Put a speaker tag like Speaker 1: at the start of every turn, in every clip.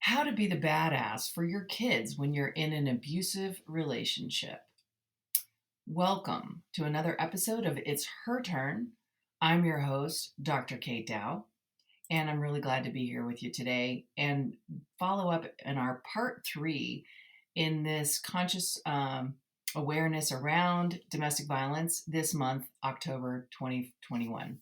Speaker 1: How to be the badass for your kids when you're in an abusive relationship. Welcome to another episode of It's Her Turn. I'm your host, Dr. Kate Dow, and I'm really glad to be here with you today and follow up in our part three in this conscious awareness around domestic violence this month, October 2021.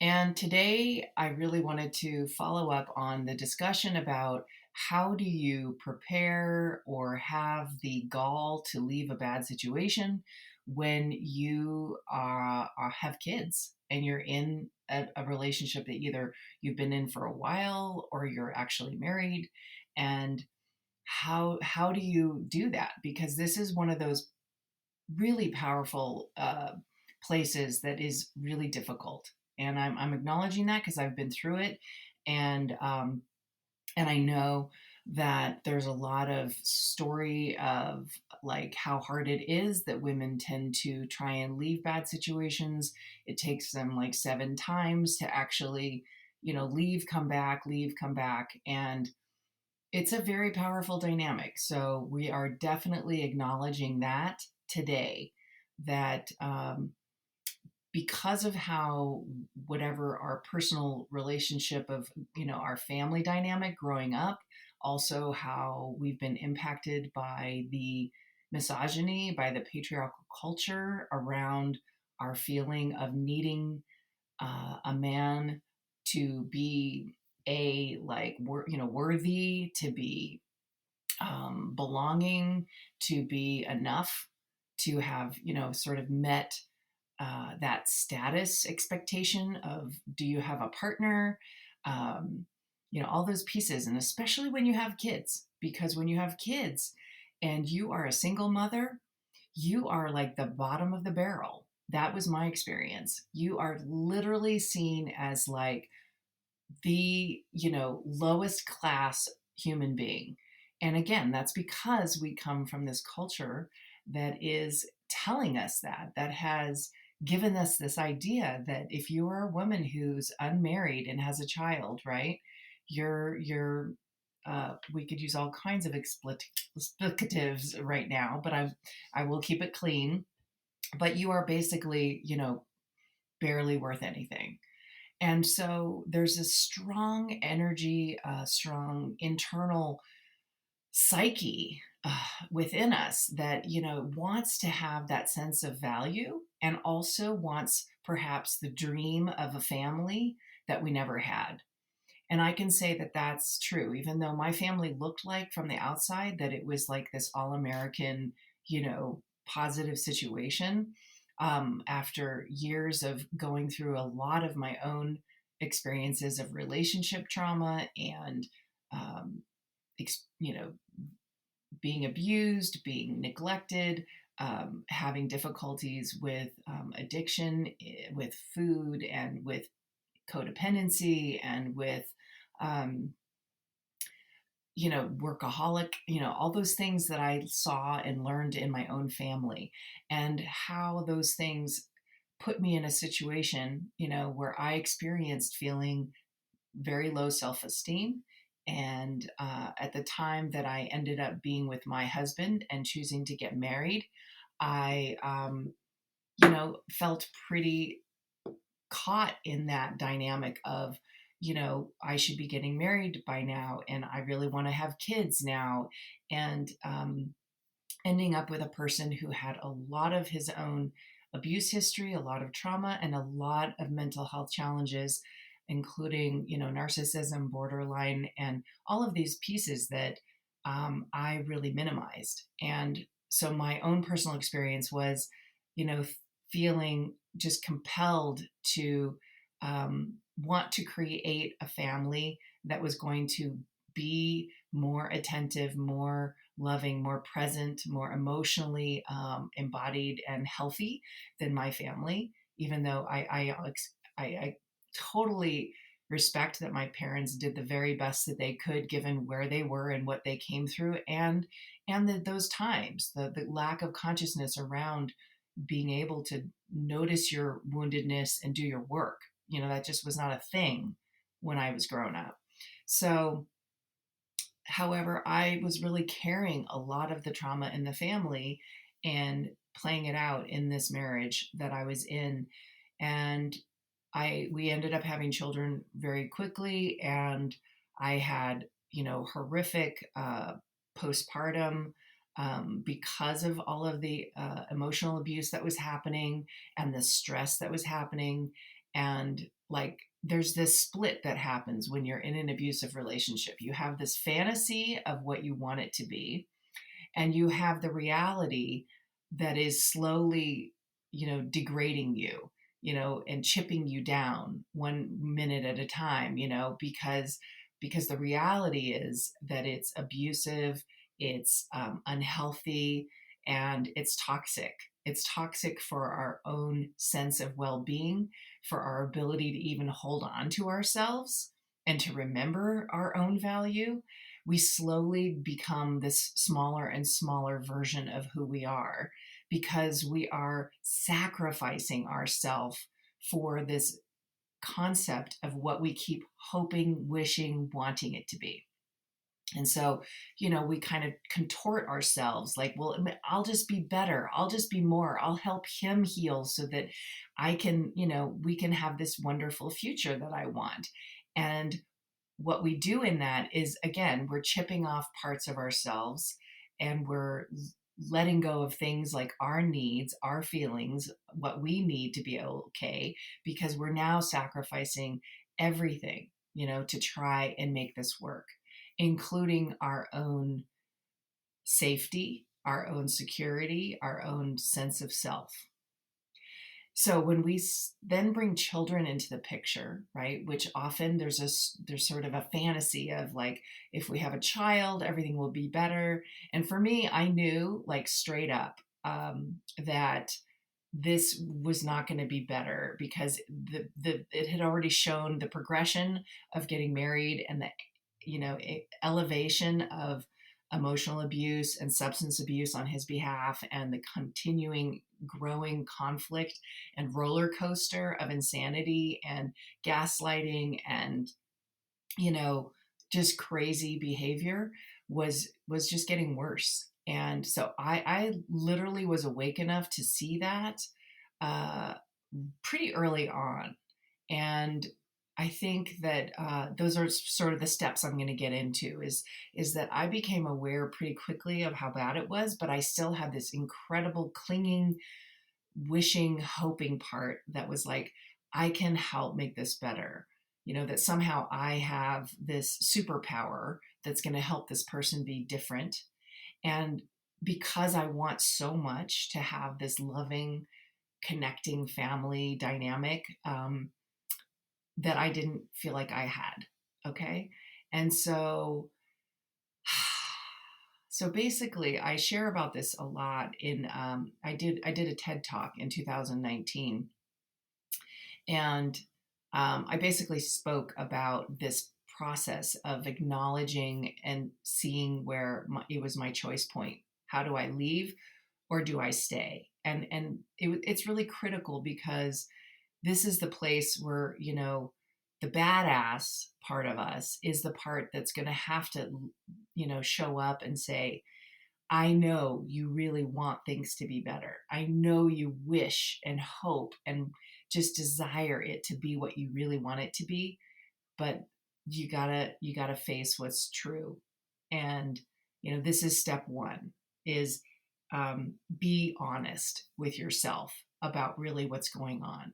Speaker 1: And today, I really wanted to follow up on the discussion about how do you prepare or have the gall to leave a bad situation when you have kids and you're in a relationship that either you've been in for a while or you're actually married. And how do you do that? Because this is one of those really powerful places that is really difficult. And I'm acknowledging that because I've been through it, and and I know that there's a lot of story of like how hard it is that women tend to try and leave bad situations. It takes them like 7 times to actually, leave, come back, leave, come back, and it's a very powerful dynamic. So we are definitely acknowledging that today, that because of how whatever our personal relationship of our family dynamic growing up, also how we've been impacted by the misogyny, by the patriarchal culture around our feeling of needing a man to be worthy, to be belonging, to be enough, to have sort of met that status expectation of, do you have a partner, all those pieces. And especially when you have kids, because when you have kids and you are a single mother, you are like the bottom of the barrel. That was my experience. You are literally seen as like the, lowest class human being. And again, that's because we come from this culture that is telling us that has given us this idea that if you are a woman who's unmarried and has a child, right, you're we could use all kinds of explicatives right now, but I will keep it clean. But you are basically, barely worth anything. And so there's a strong energy, strong internal psyche within us that, wants to have that sense of value and also wants perhaps the dream of a family that we never had. And I can say that that's true, even though my family looked like from the outside that it was like this all American, positive situation. After years of going through a lot of my own experiences of relationship trauma and, ex- you know, being abused, being neglected, having difficulties with addiction, with food, and with codependency, and with um, workaholic, all those things that I saw and learned in my own family, and how those things put me in a situation, where I experienced feeling very low self esteem. And at the time that I ended up being with my husband and choosing to get married, I, felt pretty caught in that dynamic of, I should be getting married by now, and I really want to have kids now. And ending up with a person who had a lot of his own abuse history, a lot of trauma, and a lot of mental health challenges, including, narcissism, borderline, and all of these pieces that I really minimized. And so my own personal experience was, you know, feeling just compelled to want to create a family that was going to be more attentive, more loving, more present, more emotionally embodied and healthy than my family. Even though I totally respect that my parents did the very best that they could given where they were and what they came through, and those times, the lack of consciousness around being able to notice your woundedness and do your work. That just was not a thing when I was growing up. So However, I was really carrying a lot of the trauma in the family and playing it out in this marriage that I was in. And we ended up having children very quickly, and I had, horrific postpartum, because of all of the emotional abuse that was happening and the stress that was happening. And like, there's this split that happens when you're in an abusive relationship. You have this fantasy of what you want it to be, and you have the reality that is slowly, degrading you, and chipping you down 1 minute at a time, because the reality is that it's abusive, it's unhealthy, and it's toxic. It's toxic for our own sense of well-being, for our ability to even hold on to ourselves and to remember our own value. We slowly become this smaller and smaller version of who we are, because we are sacrificing ourselves for this concept of what we keep hoping, wishing, wanting it to be. And so, we kind of contort ourselves like, well, I'll just be better. I'll just be more. I'll help him heal so that I can, we can have this wonderful future that I want. And what we do in that is, again, we're chipping off parts of ourselves, and we're letting go of things like our needs, our feelings, what we need to be okay, because we're now sacrificing everything, to try and make this work, including our own safety, our own security, our own sense of self. So when we then bring children into the picture, right, which often there's sort of a fantasy of like, if we have a child, everything will be better. And for me, I knew like straight up, that this was not going to be better, because it had already shown the progression of getting married, and the elevation of emotional abuse and substance abuse on his behalf, and the continuing growing conflict and roller coaster of insanity and gaslighting and, just crazy behavior was just getting worse. And so I literally was awake enough to see that uh, pretty early on. And I think that those are sort of the steps I'm going to get into, is that I became aware pretty quickly of how bad it was, but I still had this incredible clinging, wishing, hoping part that was like, I can help make this better. That somehow I have this superpower that's going to help this person be different. And because I want so much to have this loving, connecting family dynamic, that I didn't feel like I had. Okay. And so basically I share about this a lot in, I did a TED talk in 2019, and I basically spoke about this process of acknowledging and seeing where it was my choice point. How do I leave, or do I stay? And it's really critical, because this is the place where, the badass part of us is the part that's going to have to, show up and say, I know you really want things to be better. I know you wish and hope and just desire it to be what you really want it to be, but you gotta face what's true. And, this is step one, is be honest with yourself about really what's going on.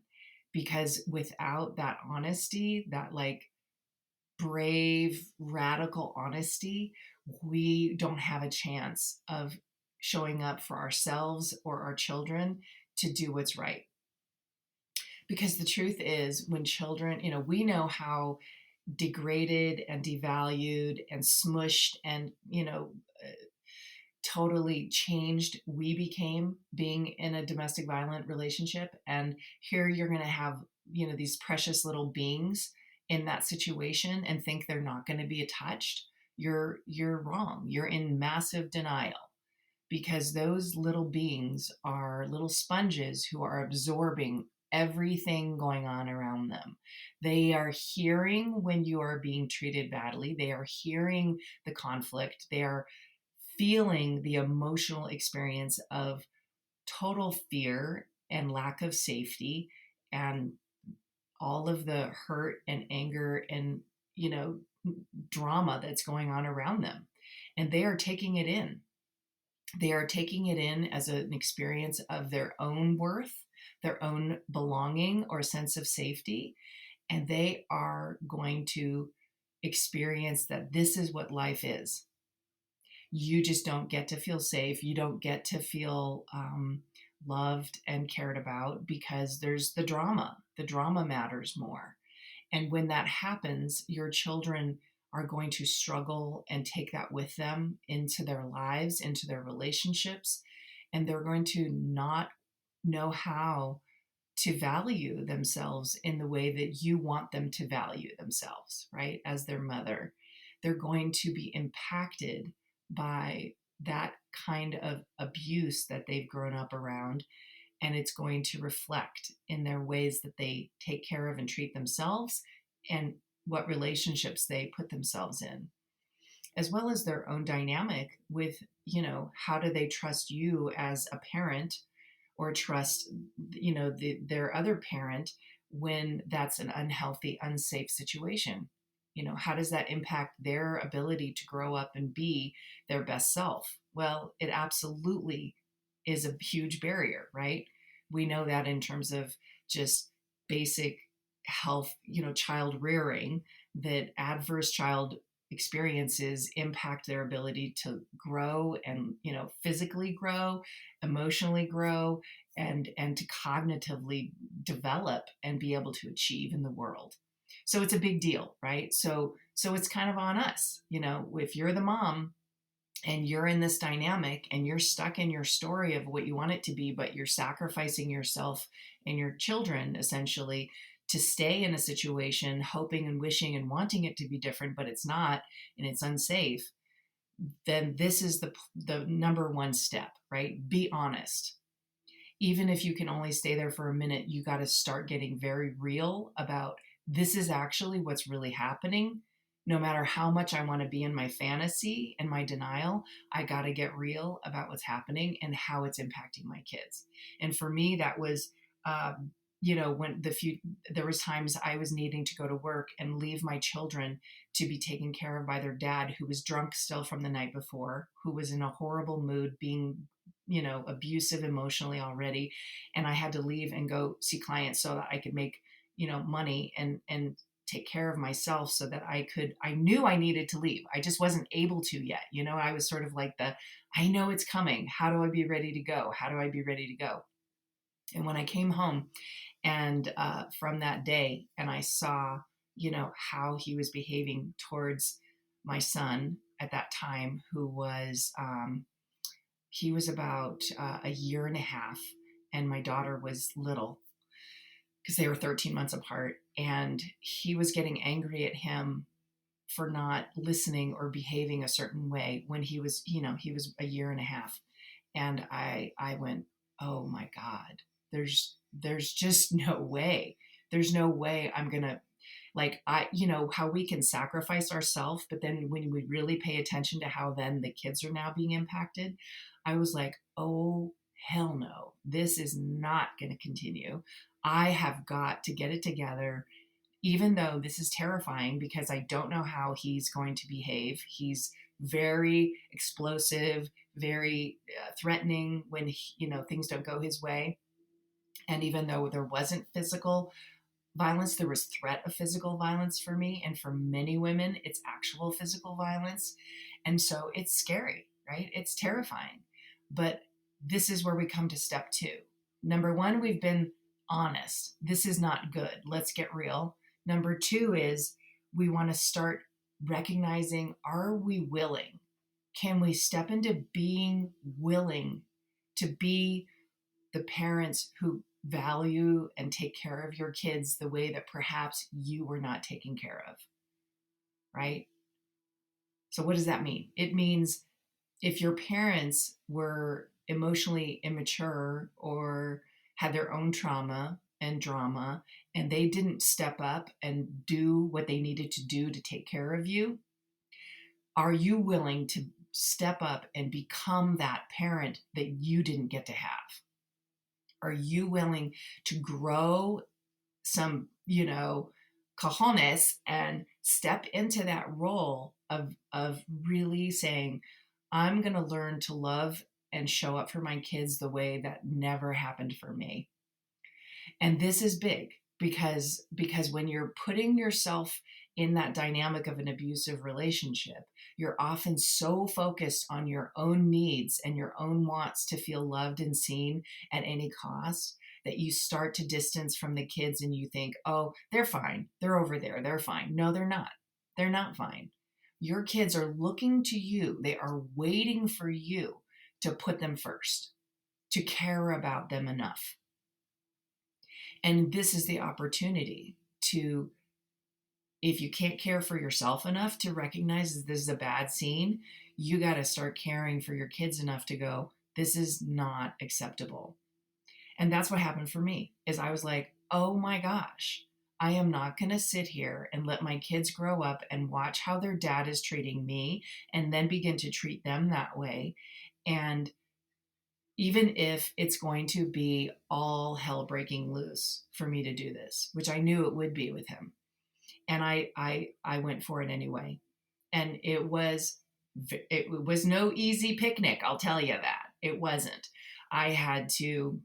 Speaker 1: Because without that honesty, that like brave, radical honesty, we don't have a chance of showing up for ourselves or our children to do what's right. Because the truth is, when children, we know how degraded and devalued and smushed and, totally changed we became being in a domestic violent relationship. And here you're going to have, these precious little beings in that situation and think they're not going to be touched. You're wrong. You're in massive denial, because those little beings are little sponges who are absorbing everything going on around them. They are hearing when you are being treated badly. They are hearing the conflict. They are feeling the emotional experience of total fear and lack of safety and all of the hurt and anger and, you know, drama that's going on around them. And they are taking it in. They are taking it in as an experience of their own worth, their own belonging or sense of safety. And they are going to experience that this is what life is. You just don't get to feel safe. You don't get to feel loved and cared about because there's the drama. The drama matters more. And when that happens, your children are going to struggle and take that with them into their lives, into their relationships, and they're going to not know how to value themselves in the way that you want them to value themselves, right? As their mother, they're going to be impacted by that kind of abuse that they've grown up around, and it's going to reflect in their ways that they take care of and treat themselves and what relationships they put themselves in, as well as their own dynamic with, you know, how do they trust you as a parent or trust, you know, their other parent when that's an unhealthy, unsafe situation. You know, how does that impact their ability to grow up and be their best self? Well, it absolutely is a huge barrier, right? We know that in terms of just basic health, you know, child rearing, that adverse child experiences impact their ability to grow and, you know, physically grow, emotionally grow, and to cognitively develop and be able to achieve in the world. So it's a big deal, right? So it's kind of on us, you know, if you're the mom and you're in this dynamic and you're stuck in your story of what you want it to be, but you're sacrificing yourself and your children essentially to stay in a situation, hoping and wishing and wanting it to be different, but it's not, and it's unsafe, then this is the number one step, right? Be honest. Even if you can only stay there for a minute, you got to start getting very real about this is actually what's really happening. No matter how much I want to be in my fantasy and my denial, I got to get real about what's happening and how it's impacting my kids. And for me, that was, you know, there was times I was needing to go to work and leave my children to be taken care of by their dad, who was drunk still from the night before, who was in a horrible mood, being, you know, abusive emotionally already. And I had to leave and go see clients so that I could make, you know, money and take care of myself so that I knew I needed to leave. I just wasn't able to yet. You know, I was sort of like I know it's coming. How do I be ready to go? How do I be ready to go? And when I came home and from that day and I saw, you know, how he was behaving towards my son at that time, who was, he was about a year and a half, and my daughter was little because they were 13 months apart. And he was getting angry at him for not listening or behaving a certain way when he was, you know, he was a year and a half. And I went, oh my God, there's just no way. There's no way I'm going to, like, you know, how we can sacrifice ourselves, but then when we really pay attention to how then the kids are now being impacted, I was like, oh, hell no, this is not going to continue. I have got to get it together, even though this is terrifying because I don't know how he's going to behave. He's very explosive, very threatening when, you know, things don't go his way. And even though there wasn't physical violence, there was threat of physical violence for me. And for many women, it's actual physical violence. And so it's scary, right? It's terrifying. But this is where we come to step two. Number one, we've been honest. This is not good. Let's get real. Number two is we want to start recognizing, are we willing? Can we step into being willing to be the parents who value and take care of your kids the way that perhaps you were not taken care of, right? So what does that mean? It means if your parents were emotionally immature or had their own trauma and drama, and they didn't step up and do what they needed to do to take care of you, are you willing to step up and become that parent that you didn't get to have? Are you willing to grow some, cojones and step into that role of really saying, I'm going to learn to love and show up for my kids the way that never happened for me. And this is big because when you're putting yourself in that dynamic of an abusive relationship, you're often so focused on your own needs and your own wants to feel loved and seen at any cost that you start to distance from the kids, and you think, oh, they're fine. They're over there. They're fine. No, they're not. They're not fine. Your kids are looking to you. They are waiting for you to put them first, to care about them enough. And this is the opportunity to, if you can't care for yourself enough to recognize that this is a bad scene, you got to start caring for your kids enough to go, this is not acceptable. And that's what happened for me, is I was like, oh my gosh, I am not going to sit here and let my kids grow up and watch how their dad is treating me and then begin to treat them that way. And even if it's going to be all hell breaking loose for me to do this, which I knew it would be with him. And I went for it anyway. And it was no easy picnic, I'll tell you that. It wasn't. I had to,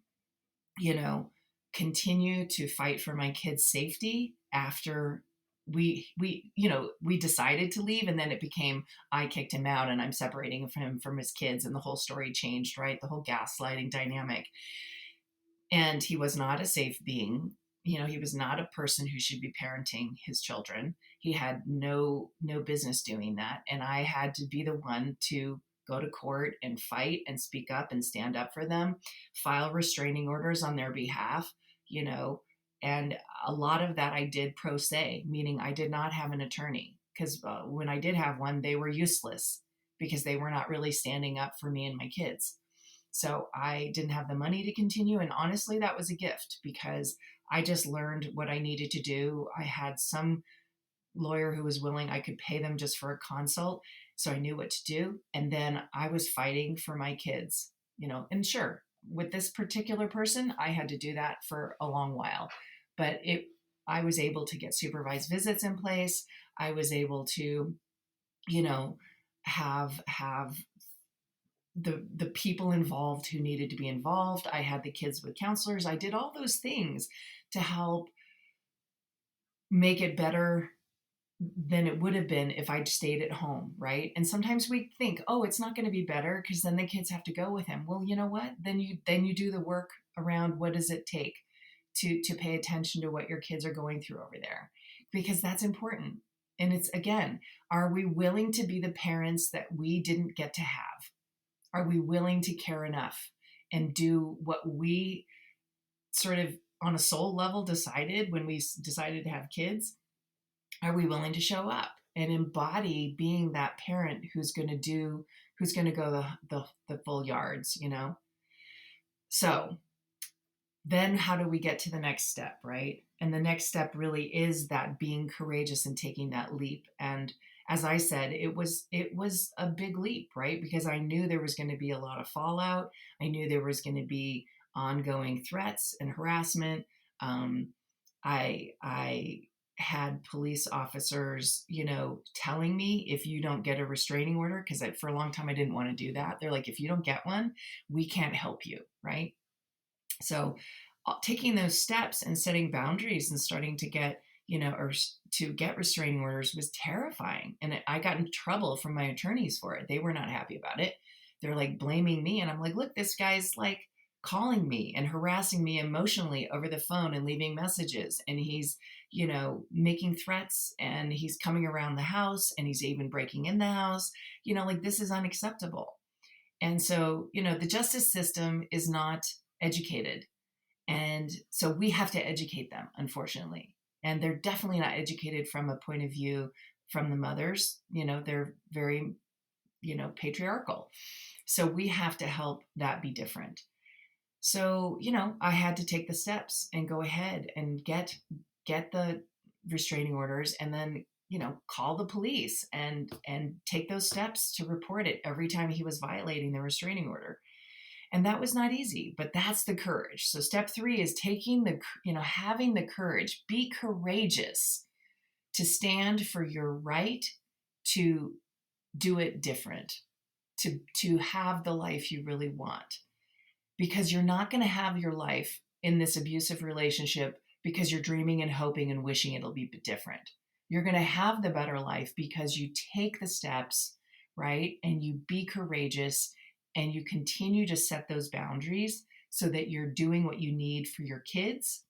Speaker 1: continue to fight for my kids' safety after we decided to leave, and then it became, I kicked him out and I'm separating him from his kids, and the whole story changed, right? The whole gaslighting dynamic. And he was not a safe being. He was not a person who should be parenting his children. He had no business doing that. And I had to be the one to go to court and fight and speak up and stand up for them, file restraining orders on their behalf, and a lot of that I did pro se, meaning I did not have an attorney, because when I did have one, they were useless because they were not really standing up for me and my kids. So I didn't have the money to continue. And honestly, that was a gift, because I just learned what I needed to do. I had some lawyer who was willing, I could pay them just for a consult. So I knew what to do. And then I was fighting for my kids, and sure, with this particular person, I had to do that for a long while, but I was able to get supervised visits in place. I was able to, have the people involved who needed to be involved. I had the kids with counselors. I did all those things to help make it better than it would have been if I'd stayed at home, right? And sometimes we think, oh, it's not going to be better because then the kids have to go with him. Well, you know what? Then you do the work around what does it take to pay attention to what your kids are going through over there, because that's important. And it's, again, are we willing to be the parents that we didn't get to have? Are we willing to care enough and do what we sort of on a soul level decided when we decided to have kids? Are we willing to show up and embody being that parent who's going to go the full yards, So then how do we get to the next step, right? And the next step really is that being courageous and taking that leap. And as I said, it was a big leap, right? Because I knew there was going to be a lot of fallout. I knew there was going to be ongoing threats and harassment. I had police officers, telling me, if you don't get a restraining order, because for a long time I didn't want to do that. They're like, if you don't get one, we can't help you, right? So taking those steps and setting boundaries and starting to get, or to get restraining orders was terrifying. And I got in trouble from my attorneys for it. They were not happy about it. They're like blaming me. And I'm like, look, this guy's like calling me and harassing me emotionally over the phone and leaving messages. And he's, making threats, and he's coming around the house, and he's even breaking in the house, this is unacceptable. And so, the justice system is not educated. And so we have to educate them, unfortunately. And they're definitely not educated from a point of view from the mothers. They're very, patriarchal. So we have to help that be different. So, I had to take the steps and go ahead and get the restraining orders, and then, call the police and take those steps to report it every time he was violating the restraining order. And that was not easy, but that's the courage. So step 3 is taking having the courage. Be courageous to stand for your right to do it different, to have the life you really want, because you're not going to have your life in this abusive relationship because you're dreaming and hoping and wishing it'll be different. You're going to have the better life because you take the steps, right? And you be courageous and you continue to set those boundaries so that you're doing what you need for your kids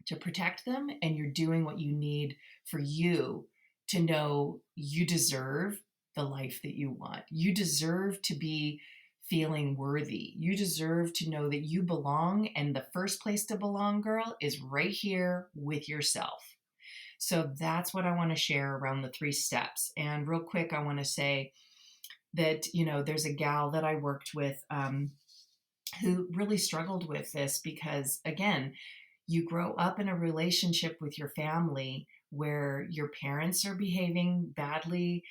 Speaker 1: to protect them, and you're doing what you need for you to know you deserve the life that you want. You deserve to be feeling worthy. You deserve to know that you belong, and the first place to belong, girl, is right here with yourself. So that's what I want to share around the 3 steps. And real quick, I want to say that, there's a gal that I worked with who really struggled with this because, again, you grow up in a relationship with your family where your parents are behaving badly,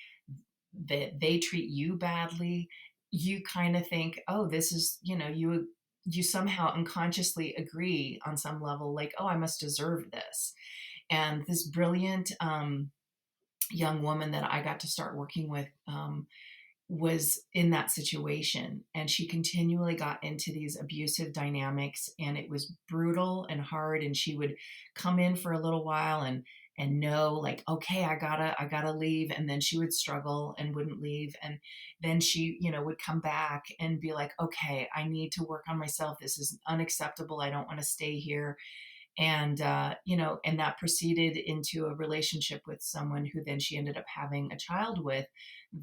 Speaker 1: that they treat you badly. You kind of think, oh, this is, you somehow unconsciously agree on some level, like, oh, I must deserve this. And this brilliant young woman that I got to start working with was in that situation, and she continually got into these abusive dynamics, and it was brutal and hard. And she would come in for a little while and know, like, okay, I gotta leave, and then she would struggle and wouldn't leave, and then she would come back and be like, okay, I need to work on myself, this is unacceptable, I don't want to stay here. And and that proceeded into a relationship with someone who then she ended up having a child with,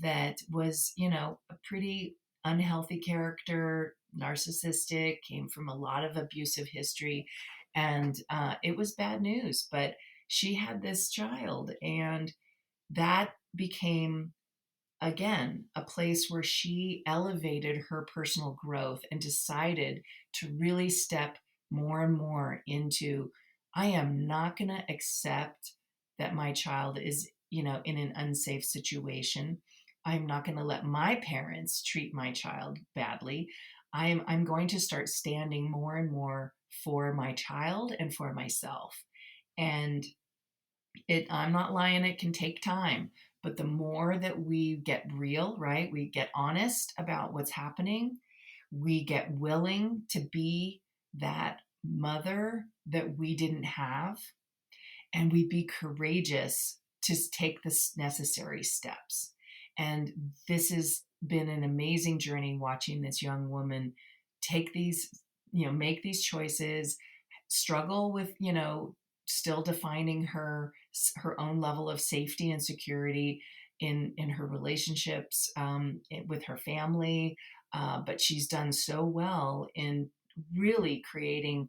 Speaker 1: that was a pretty unhealthy character, narcissistic, came from a lot of abusive history, and it was bad news. But she had this child, and that became, again, a place where she elevated her personal growth and decided to really step more and more into, I am not going to accept that my child is, in an unsafe situation. I'm not going to let my parents treat my child badly. I'm going to start standing more and more for my child and for myself. And I'm not lying, it can take time, but the more that we get real, right, we get honest about what's happening, we get willing to be that mother that we didn't have, and we be courageous to take the necessary steps. And this has been an amazing journey, watching this young woman take these, make these choices, struggle with, still defining her own level of safety and security in her relationships, with her family, but she's done so well in really creating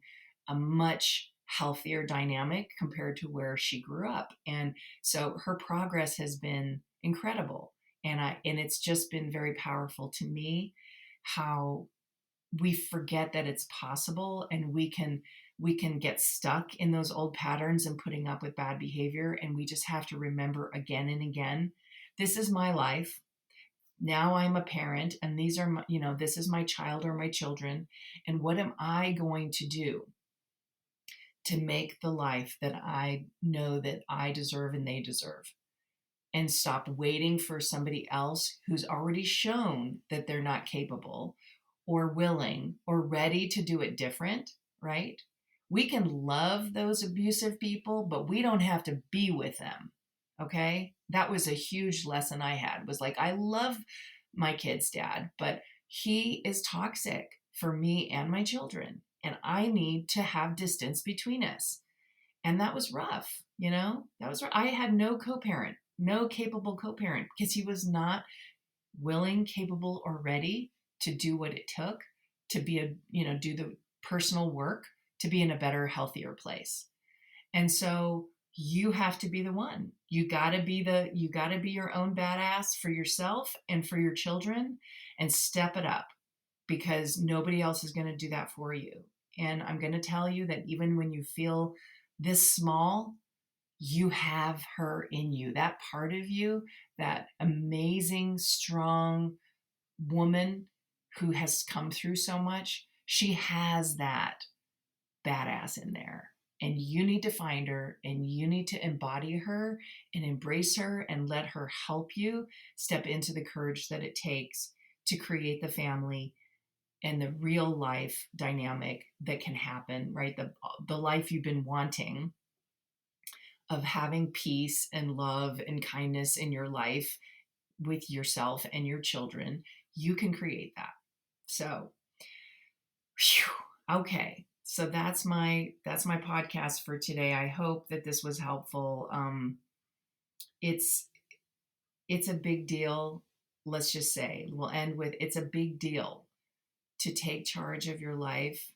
Speaker 1: a much healthier dynamic compared to where she grew up. And so her progress has been incredible. And it's just been very powerful to me how we forget that it's possible, and we can get stuck in those old patterns and putting up with bad behavior. And we just have to remember again and again, this is my life. Now I'm a parent, and these are my, this is my child or my children. And what am I going to do to make the life that I know that I deserve and they deserve? And stop waiting for somebody else who's already shown that they're not capable or willing or ready to do it different, right? We can love those abusive people, but we don't have to be with them. Okay? That was a huge lesson I had, was like, I love my kid's dad, but he is toxic for me and my children, and I need to have distance between us. And that was rough, that was rough. I had no co-parent, no capable co-parent, because he was not willing, capable, or ready to do what it took to be do the personal work to be in a better, healthier place. And so you have to be the one. You got to be your own badass for yourself and for your children, and step it up. because nobody else is going to do that for you. And I'm going to tell you that even when you feel this small, you have her in you. That part of you, that amazing, strong woman who has come through so much, she has that badass in there. And you need to find her and you need to embody her and embrace her and let her help you step into the courage that it takes to create the family and the real life dynamic that can happen, right? The life you've been wanting, of having peace and love and kindness in your life with yourself and your children. You can create that. So, whew, okay. So that's my podcast for today. I hope that this was helpful. It's a big deal. Let's just say we'll end with, it's a big deal to take charge of your life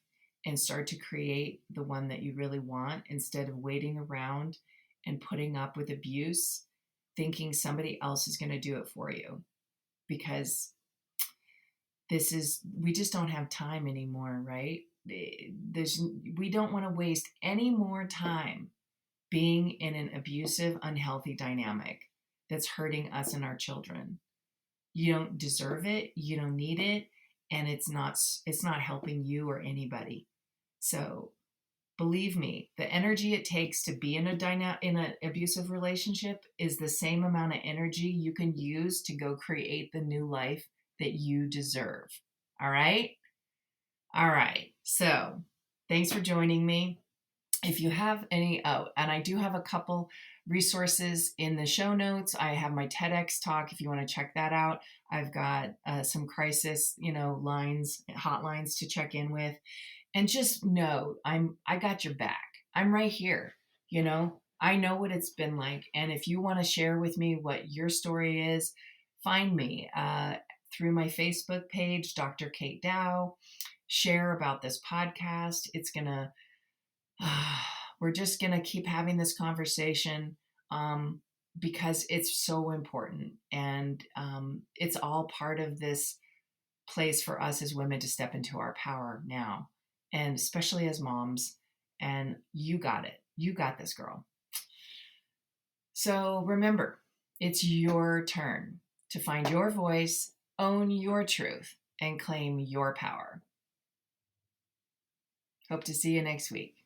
Speaker 1: and start to create the one that you really want, instead of waiting around and putting up with abuse, thinking somebody else is going to do it for you. Because we just don't have time anymore, right? We don't want to waste any more time being in an abusive, unhealthy dynamic that's hurting us and our children. You don't deserve it. You don't need it. And it's not helping you or anybody. So believe me, the energy it takes to be in an abusive relationship is the same amount of energy you can use to go create the new life that you deserve. All right? All right. So thanks for joining me. If you have any, and I do have a couple resources in the show notes. I have my TEDx talk if you want to check that out. I've got some crisis, lines, hotlines to check in with. And just know I got your back. I'm right here. I know what it's been like. And if you want to share with me what your story is, find me through my Facebook page, Dr. Kate Dow. Share about this podcast. We're just going to keep having this conversation because it's so important. And it's all part of this place for us as women to step into our power now. And especially as moms. And you got it. You got this, girl. So remember, it's your turn to find your voice, own your truth, and claim your power. Hope to see you next week.